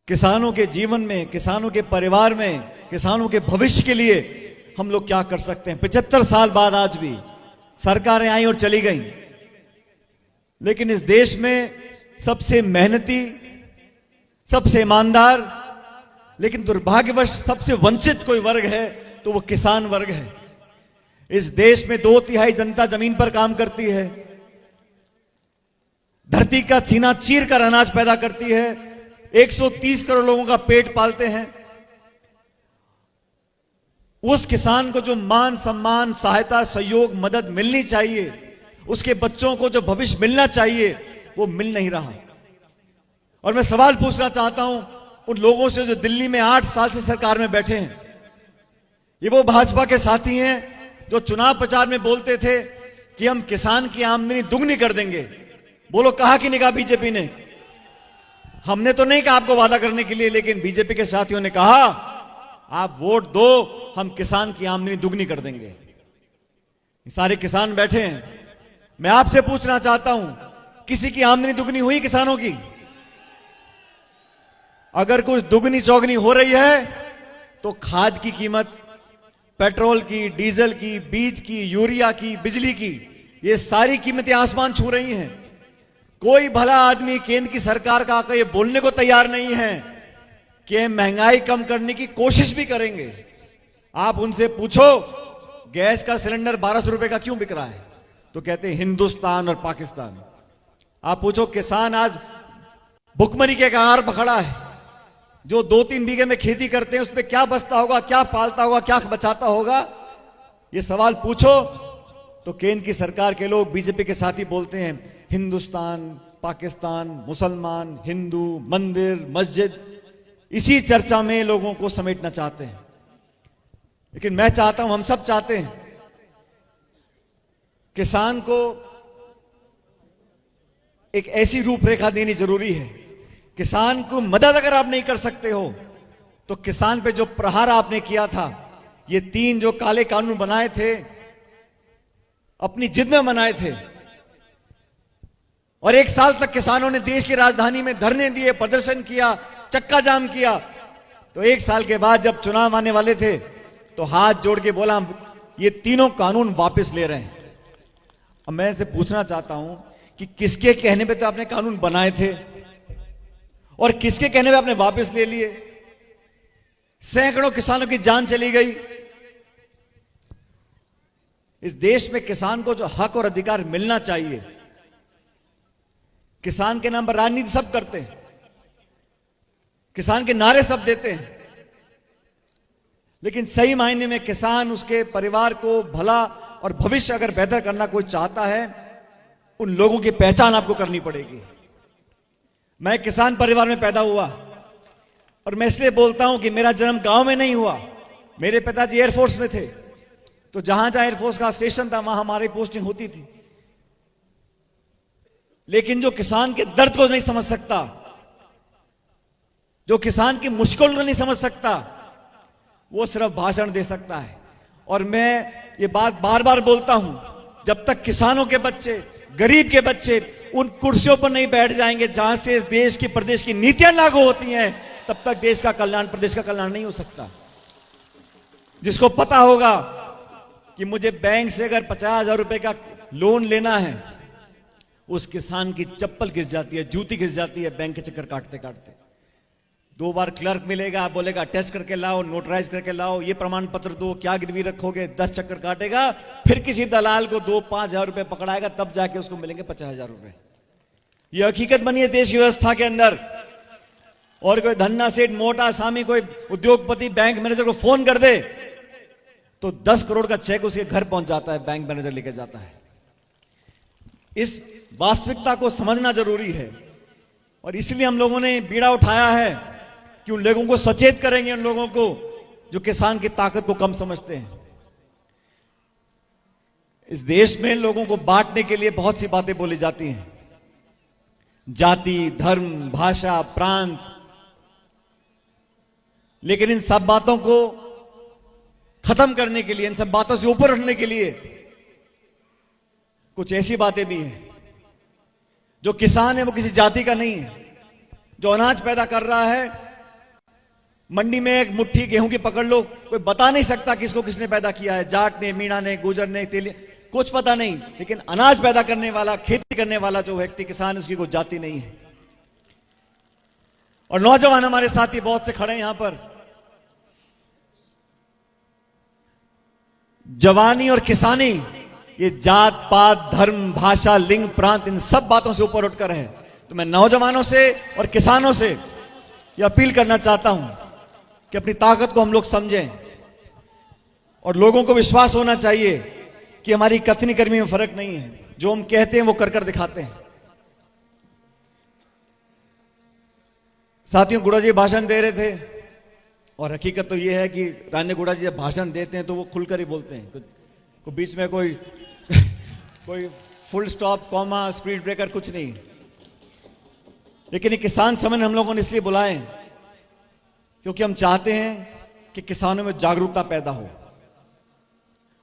किसानों के जीवन में, किसानों के परिवार में, किसानों के भविष्य के लिए हम लोग क्या कर सकते हैं। 75 साल बाद आज भी सरकारें आई और चली गई, लेकिन इस देश में सबसे मेहनती, सबसे ईमानदार, लेकिन दुर्भाग्यवश सबसे वंचित कोई वर्ग है तो वो किसान वर्ग है। इस देश में 2/3 जनता जमीन पर काम करती है, धरती का सीना चीर कर अनाज पैदा करती है, 130 करोड़ लोगों का पेट पालते हैं। उस किसान को जो मान सम्मान, सहायता, सहयोग, मदद मिलनी चाहिए, उसके बच्चों को जो भविष्य मिलना चाहिए, वो मिल नहीं रहा। और मैं सवाल पूछना चाहता हूं उन लोगों से जो दिल्ली में 8 साल से सरकार में बैठे हैं। ये वो भाजपा के साथी हैं जो चुनाव प्रचार में बोलते थे कि हम किसान की आमदनी दुगनी कर देंगे। बोलो कहा कि नहीं कहा बीजेपी ने? हमने तो नहीं कहा आपको वादा करने के लिए, लेकिन बीजेपी के साथियों ने कहा आप वोट दो, हम किसान की आमदनी दुगनी कर देंगे। सारे किसान बैठे हैं। मैं आपसे पूछना चाहता हूं, किसी की आमदनी दुगनी हुई किसानों की? अगर कुछ दुगनी चौगनी हो रही है तो खाद की कीमत, पेट्रोल की, डीजल की, बीज की, यूरिया की, बिजली की, ये सारी कीमतें आसमान छू रही हैं। कोई भला आदमी केंद्र की सरकार का आकर ये बोलने को तैयार नहीं है कि महंगाई कम करने की कोशिश भी करेंगे। आप उनसे पूछो गैस का सिलेंडर 1200 रुपए का क्यों बिक रहा है, तो कहते हैं हिंदुस्तान और पाकिस्तान। आप पूछो किसान आज भुखमरी के कगार पर खड़ा है, जो 2-3 बीघे में खेती करते हैं उस पर क्या बचता होगा, क्या पालता होगा, क्या बचाता होगा? ये सवाल पूछो तो केंद्र की सरकार के लोग, बीजेपी के साथी बोलते हैं हिंदुस्तान, पाकिस्तान, मुसलमान, हिंदू, मंदिर, मस्जिद, इसी चर्चा में लोगों को समेटना चाहते हैं। लेकिन मैं चाहता हूं, हम सब चाहते हैं, किसान को एक ऐसी रूपरेखा देनी जरूरी है। किसान को मदद अगर आप नहीं कर सकते हो तो किसान पे जो प्रहार आपने किया था, ये 3 जो काले कानून बनाए थे, अपनी जिद में बनाए थे, और 1 साल तक किसानों ने देश की राजधानी में धरने दिए, प्रदर्शन किया, चक्का जाम किया, तो 1 साल के बाद जब चुनाव आने वाले थे तो हाथ जोड़ के बोला ये तीनों कानून वापस ले रहे हैं। अब मैं से पूछना चाहता हूं कि किसके कहने पे तो आपने कानून बनाए थे और किसके कहने पे आपने वापस ले लिए? सैकड़ों किसानों की जान चली गई। इस देश में किसान को जो हक और अधिकार मिलना चाहिए, किसान के नाम पर राजनीति सब करते हैं, किसान के नारे सब देते हैं, लेकिन सही मायने में किसान, उसके परिवार को भला और भविष्य अगर बेहतर करना कोई चाहता है, उन लोगों की पहचान आपको करनी पड़ेगी। मैं किसान परिवार में पैदा हुआ और मैं इसलिए बोलता हूं कि मेरा जन्म गांव में नहीं हुआ। मेरे पिताजी एयरफोर्स में थे, तो जहां जहां एयरफोर्स का स्टेशन था वहां हमारी पोस्टिंग होती थी। लेकिन जो किसान के दर्द को नहीं समझ सकता, जो किसान की मुश्किल को नहीं समझ सकता, वो सिर्फ भाषण दे सकता है। और मैं ये बात बार बार बोलता हूं, जब तक किसानों के बच्चे, गरीब के बच्चे उन कुर्सियों पर नहीं बैठ जाएंगे जहां से इस देश की, प्रदेश की नीतियां लागू होती हैं, तब तक देश का कल्याण, प्रदेश का कल्याण नहीं हो सकता। जिसको पता होगा कि मुझे बैंक से अगर 50,000 रुपए का लोन लेना है, उस किसान की चप्पल घिस जाती है, जूती घिस जाती है बैंक के चक्कर काटते काटते। 2 बार क्लर्क मिलेगा, बोलेगा अटैच करके लाओ, नोटराइज करके लाओ, ये प्रमाण पत्र दो, क्या गिरवी रखोगे, 10 चक्कर काटेगा, फिर किसी दलाल को 2-5 हजार रुपए पकड़ाएगा, तब जाके उसको मिलेंगे 50,000 रुपए। ये हकीकत बनी है देश की व्यवस्था के अंदर। और कोई धन्ना सेठ, मोटा सामी, कोई उद्योगपति बैंक मैनेजर को फोन कर दे तो 10 करोड़ का चेक उसके घर पहुंच जाता है, बैंक मैनेजर लेके जाता है। इस वास्तविकता को समझना जरूरी है और इसलिए हम लोगों ने बीड़ा उठाया है कि उन लोगों को सचेत करेंगे, उन लोगों को जो किसान की ताकत को कम समझते हैं। इस देश में लोगों को बांटने के लिए बहुत सी बातें बोली जाती हैं, जाति, धर्म, भाषा, प्रांत, लेकिन इन सब बातों को खत्म करने के लिए, इन सब बातों से ऊपर उठने के लिए कुछ ऐसी बातें भी हैं। जो किसान है वो किसी जाति का नहीं है, जो अनाज पैदा कर रहा है मंडी में एक मुट्ठी गेहूं की पकड़ लो, कोई बता नहीं सकता किसको किसने पैदा किया है, जाट ने, मीणा ने, गुजर ने, तेली, कुछ पता नहीं। लेकिन अनाज पैदा करने वाला, खेती करने वाला जो व्यक्ति किसान, उसकी कोई जाति नहीं है। और नौजवान हमारे साथी बहुत से खड़े हैं यहां पर। जवानी और किसानी ये जात पात, धर्म, भाषा, लिंग, प्रांत, इन सब बातों से ऊपर उठकर है। तो मैं नौजवानों से और किसानों से ये अपील करना चाहता हूं कि अपनी ताकत को हम लोग समझें और लोगों को विश्वास होना चाहिए कि हमारी कथनी कर्मी में फर्क नहीं है, जो हम कहते हैं वो कर कर दिखाते हैं। साथियों, गुड़ा जी भाषण दे रहे थे और हकीकत तो ये है कि रान्य गुड़ा जी जब भाषण देते हैं तो वो खुलकर ही बोलते हैं, कोई बीच में कोई कोई full stop, comma, speed breaker कुछ नहीं। लेकिन ये किसान सम्मेलन हम लोगों ने इसलिए बुलाए क्योंकि हम चाहते हैं कि किसानों में जागरूकता पैदा हो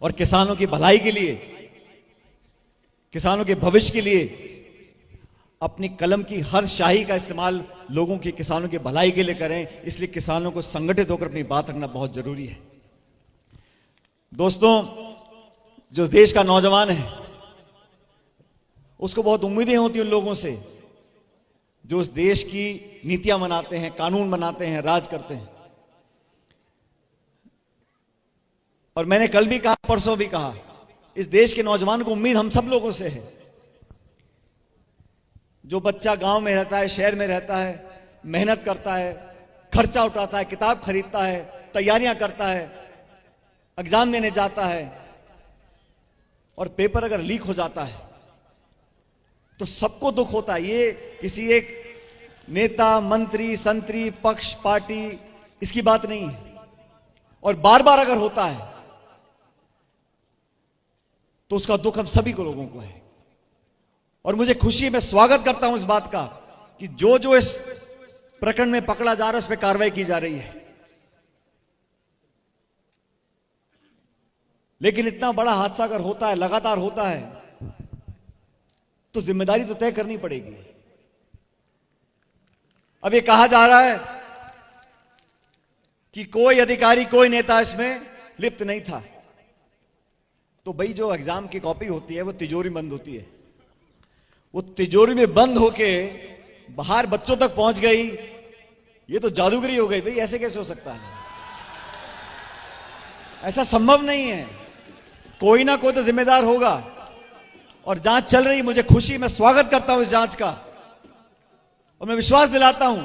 और किसानों की भलाई के लिए, किसानों के भविष्य के लिए अपनी कलम की हर शाही का इस्तेमाल लोगों की, किसानों की भलाई के लिए करें। इसलिए किसानों को संगठित होकर अपनी बात रखना बहुत जरूरी है। दोस्तों, जो देश का नौजवान है उसको बहुत उम्मीदें होती हैं उन लोगों से जो उस देश की नीतियां बनाते हैं, कानून बनाते हैं, राज करते हैं। और मैंने कल भी कहा, परसों भी कहा, इस देश के नौजवान को उम्मीद हम सब लोगों से है। जो बच्चा गांव में रहता है, शहर में रहता है, मेहनत करता है, खर्चा उठाता है, किताब खरीदता है, तैयारियां करता है, एग्जाम देने जाता है और पेपर अगर लीक हो जाता है तो सबको दुख होता है। ये किसी एक नेता, मंत्री, संतरी, पक्ष, पार्टी, इसकी बात नहीं है। और बार बार अगर होता है तो उसका दुख हम सभी को लोगों को है। और मुझे खुशी है, मैं स्वागत करता हूं इस बात का कि जो जो इस प्रकरण में पकड़ा जा रहा है उस पर कार्रवाई की जा रही है। लेकिन इतना बड़ा हादसा अगर होता है, लगातार होता है, तो जिम्मेदारी तो तय करनी पड़ेगी। अब ये कहा जा रहा है कि कोई अधिकारी, कोई नेता इसमें लिप्त नहीं था। तो भाई, जो एग्जाम की कॉपी होती है वो तिजोरी बंद होती है, वो तिजोरी में बंद होके बाहर बच्चों तक पहुंच गई, ये तो जादूगरी हो गई। भाई, ऐसे कैसे हो सकता है? ऐसा संभव नहीं है। कोई ना कोई तो जिम्मेदार होगा। और जांच चल रही, मुझे खुशी, मैं स्वागत करता हूं इस जांच का। और मैं विश्वास दिलाता हूं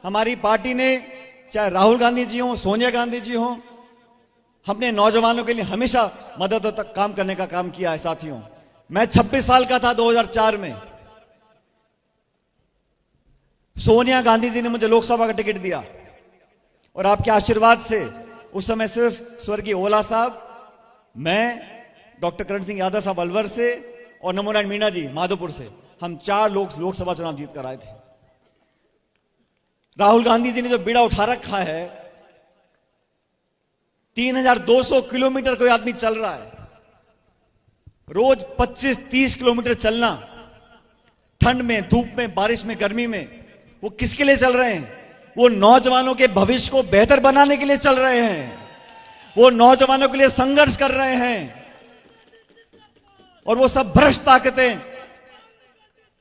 हमारी पार्टी ने, चाहे राहुल गांधी जी हो, सोनिया गांधी जी हो, हमने नौजवानों के लिए हमेशा मदद तक काम करने का काम किया है। साथियों, मैं 26 साल का था 2004 में। सोनिया गांधी जी ने मुझे लोकसभा का टिकट दिया और आपके आशीर्वाद से उस समय सिर्फ स्वर्गीय ओला साहब, मैं, डॉक्टर करण सिंह यादव साहब अलवर से और नमो नारायण मीणा जी माधोपुर से, हम 4 लोग लोकसभा चुनाव जीत कर आए थे। राहुल गांधी जी ने जो बीड़ा उठा रखा है, 3200 किलोमीटर कोई आदमी चल रहा है, रोज 25-30 किलोमीटर चलना, ठंड में, धूप में, बारिश में, गर्मी में, वो किसके लिए चल रहे हैं? वो नौजवानों के भविष्य को बेहतर बनाने के लिए चल रहे हैं। वो नौजवानों के लिए संघर्ष कर रहे हैं। और वो सब भ्रष्ट ताकतें,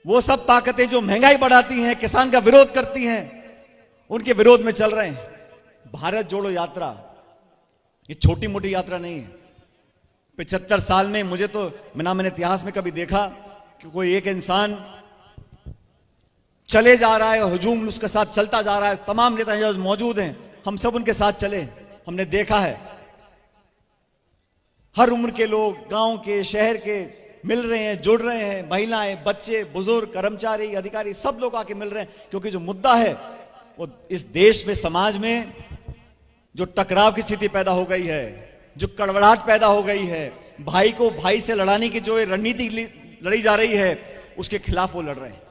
वो सब ताकतें जो महंगाई बढ़ाती हैं, किसान का विरोध करती हैं, उनके विरोध में चल रहे हैं। भारत जोड़ो यात्रा ये छोटी मोटी यात्रा नहीं है। 75 साल में मुझे तो मैंने इतिहास में कभी देखा कि कोई एक इंसान चले जा रहा है और हुजूम उसके साथ चलता जा रहा है। तमाम नेता जो मौजूद हैं, हम सब उनके साथ चले, हमने देखा है। हर उम्र के लोग, गांव के, शहर के मिल रहे हैं, जुड़ रहे हैं। महिलाएं, बच्चे, बुजुर्ग, कर्मचारी, अधिकारी, सब लोग आके मिल रहे हैं। क्योंकि जो मुद्दा है वो इस देश में, समाज में जो टकराव की स्थिति पैदा हो गई है, जो कड़वड़ाहट पैदा हो गई है, भाई को भाई से लड़ाने की जो रणनीति लड़ी जा रही है, उसके खिलाफ वो लड़ रहे हैं।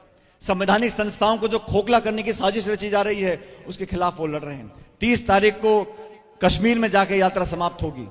संवैधानिक संस्थाओं को जो खोखला करने की साजिश रची जा रही है, उसके खिलाफ वो लड़ रहे हैं। 30 तारीख को कश्मीर में जाके यात्रा समाप्त होगी।